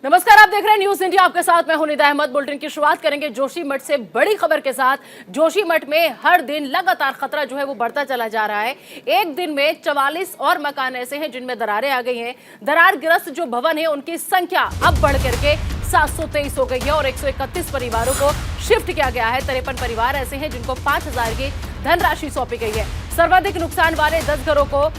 नमस्कार, आप देख रहे हैं न्यूज इंडिया। आपके साथ मैं हूं निदा अहमद। बुलेटिन की शुरुआत करेंगे जोशीमठ से बड़ी खबर के साथ। जोशीमठ में हर दिन लगातार खतरा जो है वो बढ़ता चला जा रहा है। एक दिन में 44 और मकान ऐसे हैं जिनमें दरारें आ गई हैं। दरारग्रस्त जो भवन है उनकी संख्या अब बढ़ करके 723 हो गई है और 131 परिवारों को शिफ्ट किया गया है। 53 परिवार ऐसे हैं जिनको 5,000 की धनराशि सौंपी गई है। सर्वाधिक नुकसान वाले 10 घरों को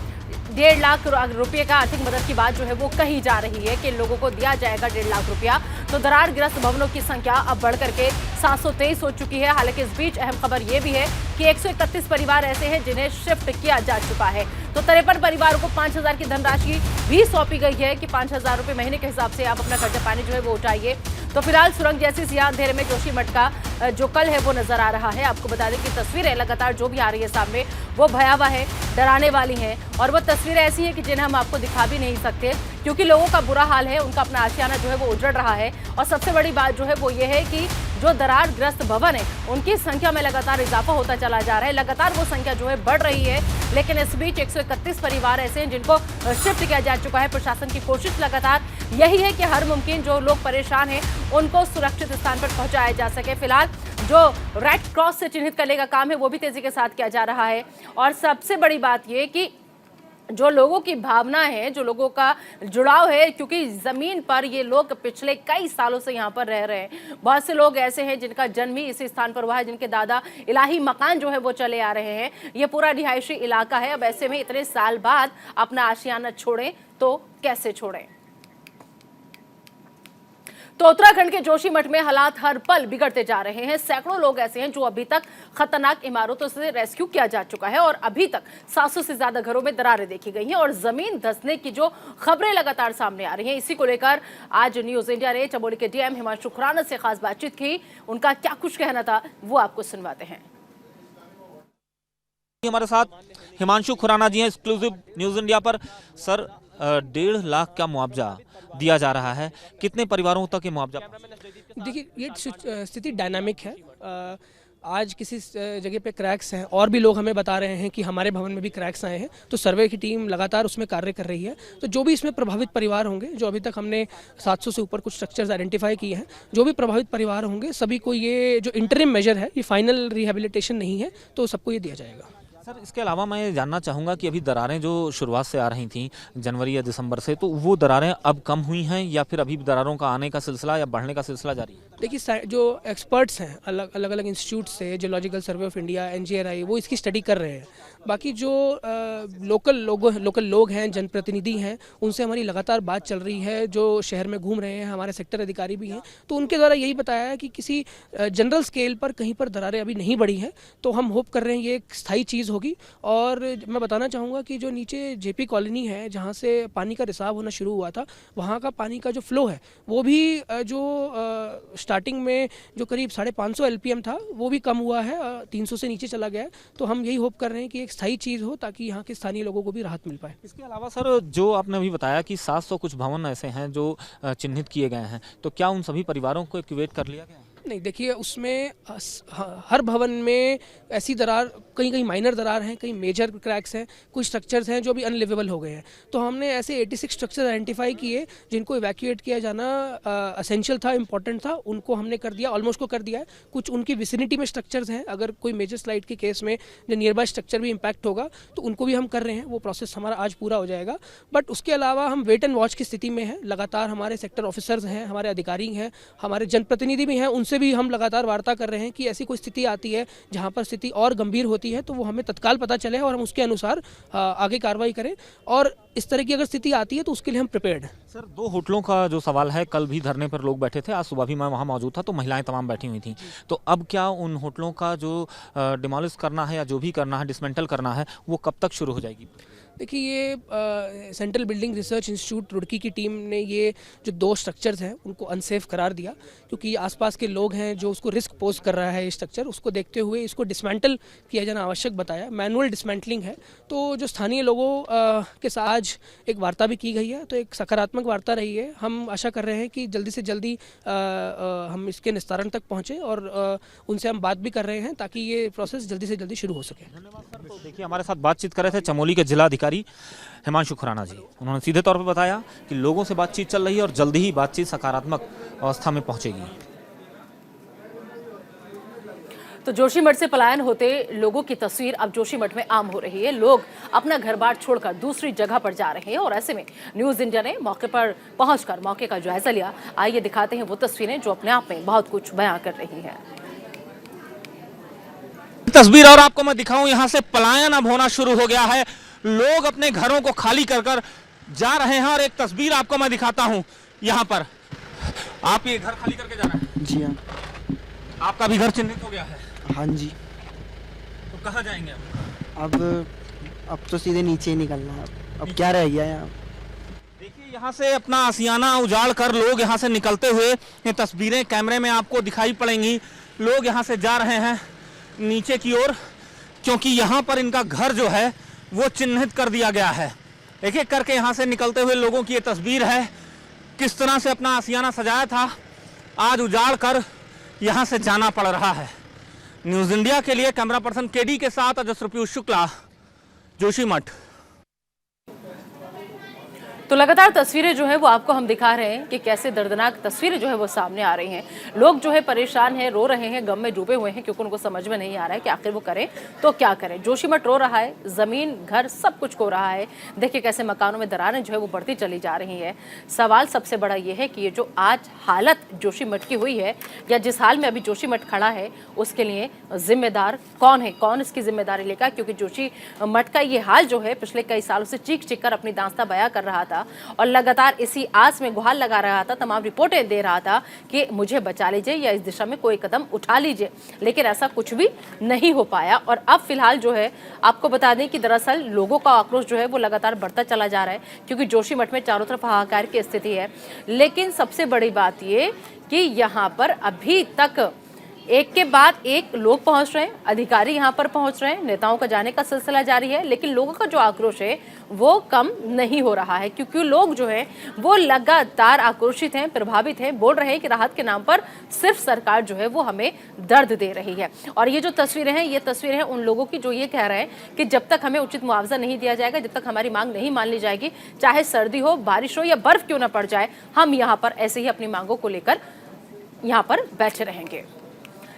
1.5 लाख रुपए का आर्थिक मदद की बात जो है वो कही जा रही है कि लोगों को दिया जाएगा 1.5 लाख रुपया। तो दरारग्रस्त भवनों की संख्या अब बढ़ करके 723 हो चुकी है। हालांकि इस बीच अहम खबर ये भी है कि 131 परिवार ऐसे हैं जिन्हें शिफ्ट किया जा चुका है। तो 53 परिवारों को 5,000 की धनराशि भी सौंपी गई है कि 5,000 रुपए महीने के हिसाब से आप अपना खर्चा पानी जो है वो उठाइए। तो फिलहाल सुरंग जैसी सियाह अंधेरे में जोशीमठ का जो कल है वो नजर आ रहा है। आपको बता दें कि तस्वीरें लगातार जो भी आ रही है सामने वो भयावह है, डराने वाली हैं और वो तस्वीरें ऐसी हैं कि जिन्हें हम आपको दिखा भी नहीं सकते क्योंकि लोगों का बुरा हाल है। उनका अपना आशियाना जो है वो उजड़ रहा है और सबसे बड़ी बात जो है वो ये है कि जो दरारग्रस्त भवन है उनकी संख्या में लगातार इजाफा होता चला जा रहा है। लगातार वो संख्या जो है बढ़ रही है, लेकिन इस बीच 131 परिवार ऐसे हैं जिनको शिफ्ट किया जा चुका है। प्रशासन की कोशिश लगातार यही है कि हर मुमकिन जो लोग परेशान हैं उनको सुरक्षित स्थान पर पहुंचाया जा सके। फिलहाल जो रेड क्रॉस से चिन्हित करने का काम है वो भी तेजी के साथ किया जा रहा है और सबसे बड़ी बात ये कि जो लोगों की भावना है, जो लोगों का जुड़ाव है, क्योंकि जमीन पर ये लोग पिछले कई सालों से यहाँ पर रह रहे हैं। बहुत से लोग ऐसे हैं जिनका जन्म ही इसी स्थान पर हुआ है, जिनके दादा इलाही मकान जो है वो चले आ रहे हैं। ये पूरा रिहायशी इलाका है। अब ऐसे में इतने साल बाद अपना आशियाना छोड़ें तो कैसे छोड़ें। तो उत्तराखंड के जोशीमठ में हालात हर पल बिगड़ते जा रहे हैं। सैकड़ों लोग ऐसे हैं जो अभी तक खतरनाक इमारतों से रेस्क्यू किया जा चुका है और अभी तक 700 से ज्यादा घरों में दरारें देखी गई हैं और जमीन धंसने की जो खबरें लगातार सामने आ रही हैं। इसी को लेकर आज न्यूज इंडिया ने चमोली के डीएम हिमांशु खुराना से खास बातचीत की। उनका क्या कुछ कहना था वो आपको सुनवाते हैं। हमारे साथ हिमांशु खुराना जी हैं एक्सक्लूसिव न्यूज इंडिया पर। सर, 1.5 लाख का मुआवजा दिया जा रहा है, कितने परिवारों तक ये मुआवजा? देखिए, ये स्थिति डायनामिक है। आज किसी जगह पे क्रैक्स हैं और भी लोग हमें बता रहे हैं कि हमारे भवन में भी क्रैक्स आए हैं, तो सर्वे की टीम लगातार उसमें कार्य कर रही है। तो जो भी इसमें प्रभावित परिवार होंगे, जो अभी तक हमने 700 से ऊपर कुछ स्ट्रक्चर्स आइडेंटिफाई किए हैं, जो भी प्रभावित परिवार होंगे सभी को ये जो इंटरिम मेजर है, ये फाइनल रिहेबिलिटेशन नहीं है, तो सबको ये दिया जाएगा। सर, इसके अलावा मैं ये जानना चाहूँगा कि अभी दरारें जो शुरुआत से आ रही थी जनवरी या दिसंबर से, तो वो दरारें अब कम हुई हैं या फिर अभी दरारों का आने का सिलसिला या बढ़ने का सिलसिला जारी है? देखिए, जो एक्सपर्ट्स हैं अलग अलग इंस्टीट्यूट से, geological survey of India, NGRI, वो इसकी स्टडी कर रहे हैं। बाकी जो लोकल लोग हैं, जनप्रतिनिधि हैं, उनसे हमारी लगातार बात चल रही है। जो शहर में घूम रहे हैं, हमारे सेक्टर अधिकारी भी हैं, तो उनके द्वारा यही बताया है कि किसी जनरल स्केल पर कहीं पर दरारें अभी नहीं बढ़ी हैं। तो हम होप कर रहे हैं ये एक स्थायी चीज़ होगी। और मैं बताना चाहूँगा कि जो नीचे JP कॉलोनी है, जहाँ से पानी का रिसाव होना शुरू हुआ था, वहाँ का पानी का जो फ्लो है वो भी जो स्टार्टिंग में जो करीब 550 LPM था वो भी कम हुआ है, 300 से नीचे चला गया है। तो हम यही होप कर रहे हैं कि एक स्थायी चीज़ हो ताकि यहाँ के स्थानीय लोगों को भी राहत मिल पाए। इसके अलावा सर, जो आपने अभी बताया कि 700 कुछ भवन ऐसे हैं जो चिन्हित किए गए हैं, तो क्या उन सभी परिवारों को इवैक्यूएट कर लिया गया है? नहीं, देखिए, उसमें हर भवन में ऐसी दरार, कहीं माइनर दरार हैं, कहीं मेजर क्रैक्स हैं, कुछ स्ट्रक्चर्स हैं जो भी अनलिवेबल हो गए हैं। तो हमने ऐसे 86 स्ट्रक्चर आइडेंटिफाई किए जिनको इवैक्यूएट किया जाना असेंशियल था, इंपॉर्टेंट था। उनको हमने कर दिया, ऑलमोस्ट को कर दिया है। कुछ उनकी विसिनिटी में स्ट्रक्चर्स हैं, अगर कोई मेजर स्लाइड के केस में जो नियर बाय स्ट्रक्चर भी इम्पैक्ट होगा तो उनको भी हम कर रहे हैं। वो प्रोसेस हमारा आज पूरा हो जाएगा। बट उसके अलावा हम वेट एंड वॉच की स्थिति में हैं। लगातार हमारे सेक्टर ऑफिसर्स हैं, हमारे अधिकारी हैं, हमारे जनप्रतिनिधि भी हैं, उनसे भी हम लगातार वार्ता कर रहे हैं कि ऐसी कोई स्थिति आती है जहां पर स्थिति और गंभीर होती है तो वो हमें तत्काल पता चले और हम उसके अनुसार आगे कार्रवाई करें। और इस तरह की अगर स्थिति आती है तो उसके लिए हम प्रिपेयर्ड हैं। सर, 2 होटलों का जो सवाल है, कल भी धरने पर लोग बैठे थे, आज सुबह भी मैं वहाँ मौजूद था, तो महिलाएं तमाम बैठी हुई थी। तो अब क्या उन होटलों का जो डिमोलिश करना है या जो भी करना है, डिसमेंटल करना है, वो कब तक शुरू हो जाएगी? देखिए, ये central building research institute Roorkee की टीम ने ये जो 2 स्ट्रक्चर्स हैं उनको अनसेफ करार दिया, क्योंकि आसपास के लोग हैं जो उसको रिस्क पोज कर रहा है ये स्ट्रक्चर। उसको देखते हुए इसको डिसमेंटल किया जाना आवश्यक बताया। मैनुअल डिसमेंटलिंग है। तो जो स्थानीय लोगों के साथ आज एक वार्ता भी की गई है, तो एक सकारात्मक वार्ता रही है। हम आशा कर रहे हैं कि जल्दी से जल्दी हम इसके निस्तारण तक पहुँचें और उनसे हम बात भी कर रहे हैं ताकि ये प्रोसेस जल्दी से जल्दी शुरू हो सके। धन्यवाद सर। तो देखिए, हमारे साथ बातचीत कर रहे थे चमोली के जिला अधिकारी अधिकारी हिमांशु खुराना जी, उन्होंने सीधे तौर पर बताया कि लोगों से बातचीत चल रही है और जल्दी ही बातचीत सकारात्मक अवस्था में पहुंचेगी। तो जोशीमठ से पलायन होते लोगों की तस्वीर अब जोशीमठ में आम हो रही है। लोग अपना घर बार छोड़कर दूसरी जगह पर जा रहे हैं और ऐसे में न्यूज इंडिया ने मौके पर पहुंचकर मौके का जायजा लिया। आइए दिखाते हैं वो तस्वीरें जो अपने आप में बहुत कुछ बयां कर रही हैं। तस्वीर और आपको मैं दिखाऊं, यहाँ से पलायन अब होना शुरू हो गया है। लोग अपने घरों को खाली कर कर जा रहे हैं और एक तस्वीर आपको मैं दिखाता हूँ। यहाँ पर आप ये घर खाली करके जा रहे हैं? जी हाँ। आपका भी घर चिन्हित हो गया है? हाँ जी। तो कहाँ जाएंगे अब तो सीधे नीचे ही निकलना है। अब क्या रह गया यहाँ? देखिए, यहाँ से अपना आशियाना उजाड़ कर लोग यहाँ से निकलते हुए ये तस्वीरें कैमरे में आपको दिखाई पड़ेंगी। लोग यहाँ से जा रहे हैं नीचे की ओर, क्योंकि यहाँ पर इनका घर जो है वो चिन्हित कर दिया गया है। एक एक करके यहाँ से निकलते हुए लोगों की ये तस्वीर है। किस तरह से अपना आशियाना सजाया था, आज उजाड़ कर यहाँ से जाना पड़ रहा है। न्यूज़ इंडिया के लिए कैमरा पर्सन केडी के साथ अजस्र पीयूष शुक्ला, जोशीमठ। तो लगातार तस्वीरें जो है वो आपको हम दिखा रहे हैं कि कैसे दर्दनाक तस्वीरें जो है वो सामने आ रही हैं। लोग जो है परेशान हैं, रो रहे हैं, गम में डूबे हुए हैं, क्योंकि उनको समझ में नहीं आ रहा है कि आखिर वो करें तो क्या करें। जोशीमठ रो रहा है, जमीन घर सब कुछ खो रहा है। देखिए कैसे मकानों में दरारें जो है वो बढ़ती चली जा रही है। सवाल सबसे बड़ा ये है कि ये जो आज हालत जोशीमठ की हुई है, या जिस हाल में अभी जोशीमठ खड़ा है, उसके लिए जिम्मेदार कौन है, कौन इसकी जिम्मेदारी लेगा? क्योंकि जोशीमठ का ये हाल जो है पिछले कई सालों से चीख चीख कर अपनी दास्तां बयां कर रहा था और लगातार इसी आस में गुहार लगा रहा था, तमाम रिपोर्टें दे रहा था कि मुझे बचा लीजिए या इस दिशा में कोई कदम उठा लीजिए, लेकिन ऐसा कुछ भी नहीं हो पाया। और अब फिलहाल जो है आपको बता दें कि दरअसल लोगों का आक्रोश जो है वो लगातार बढ़ता चला जा रहा है, क्योंकि जोशीमठ में चारों तरफ हाहाकार की स्थिति है। लेकिन सबसे बड़ी बात ये कि यहाँ पर अभी तक एक के बाद एक लोग पहुंच रहे हैं, अधिकारी यहां पर पहुंच रहे हैं, नेताओं का जाने का सिलसिला जारी है, लेकिन लोगों का जो आक्रोश है वो कम नहीं हो रहा है, क्योंकि लोग जो हैं वो लगातार आक्रोशित हैं, प्रभावित हैं, बोल रहे हैं कि राहत के नाम पर सिर्फ सरकार जो है वो हमें दर्द दे रही है। और ये जो तस्वीरें हैं, ये तस्वीरें हैं उन लोगों की जो ये कह रहे हैं कि जब तक हमें उचित मुआवजा नहीं दिया जाएगा, जब तक हमारी मांग नहीं मान ली जाएगी, चाहे सर्दी हो, बारिश हो या बर्फ क्यों ना पड़ जाए, हम यहाँ पर ऐसे ही अपनी मांगों को लेकर यहाँ पर बैठे रहेंगे।